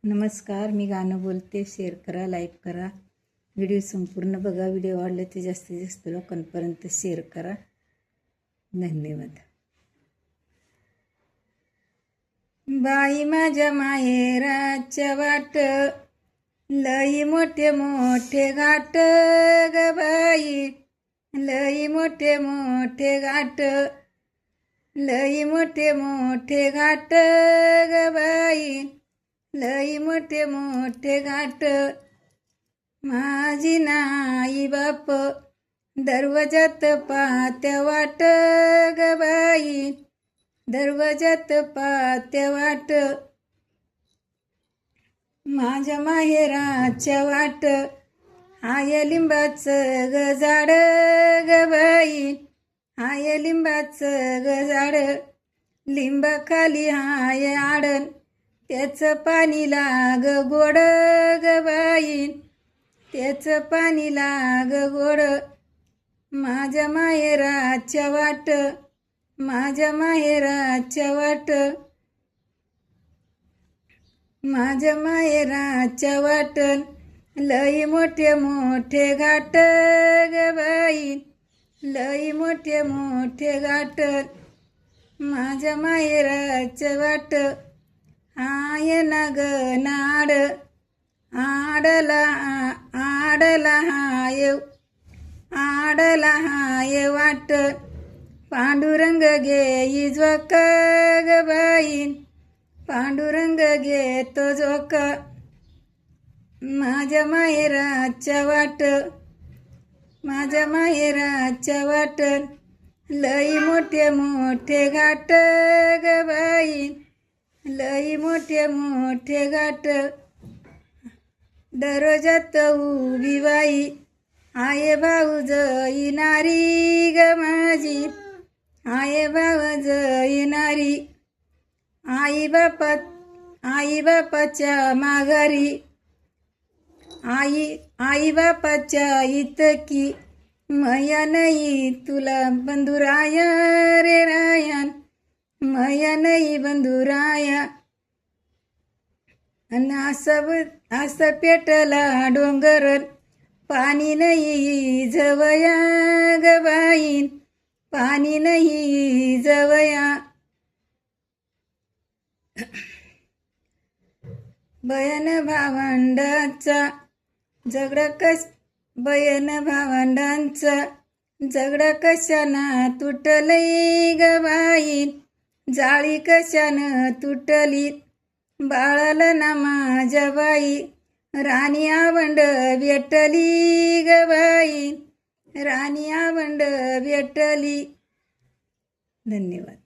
नमस्कार, मी गाणं बोलते. शेअर करा, लाईक करा, व्हिडिओ संपूर्ण बघा. व्हिडिओ आवडले ते जास्तीत जास्त लोकांपर्यंत शेअर करा. धन्यवाद. बाई माझ्या माहेराच्या वाट, लई मोठे मोठे घाट ग बाई, लई मोठे मोठे घाट, लई मोठे मोठे घाट ग बाई, लई मोठे मोठे घाट. माझी नाई बाप दरवाजात पाहत्या वाट ग बाई, दरवाजात पाहत्या वाट. माझ्या माहेराच्या वाट, हाय लिंबाचं ग झाड ग बाई, हाय लिंबाचं ग झाड. लिंबाखाली हाय आडन, त्याचं पाणी लाग गोड ग बाई, त्याचं पाणी लाग गोड. माझ्या माहेराच्या वाट, माझ्या माहेराच्या वाट, माझ्या माहेराच्या वाट. लई मोठे मोठे घाट ग बाई, लई मोठे मोठे घाट. माझ्या माहेराच्या वाट, हाय नाग नाड, आडला आडला हाय, आडला हाय वाट. पांडुरंग घेई झोक ग बाई, पांडुरंग घेतो झोक. माझ्या माहेराच्या वाट, माझ्या माहेराच्या वाट. लई मोठे मोठे घाट ग बाई, लई मोठे मोठे घाट. दरवाजात उभी बाई, आये भाऊजई नारी ग माझी, आये भाऊजई नारी. आई बापाच्या माघारी, आई बापाच्या इतकी मया नाही तुला बंधुराया रे रायन, मया नाही बंधुराया. अन असं पेटला डोंगर, पाणी नाही जवया ग बाई, पाणी नाही जवया. बयन भावंडांचा झगडा बयन भावंडांचा झगडा कशाना तुटलई ग बाई, जाळी कशानं तुटली. बाळाला ना माझ्या बाई, राणी आवंड भेटली ग बाई, राणी आवंड भेटली. धन्यवाद.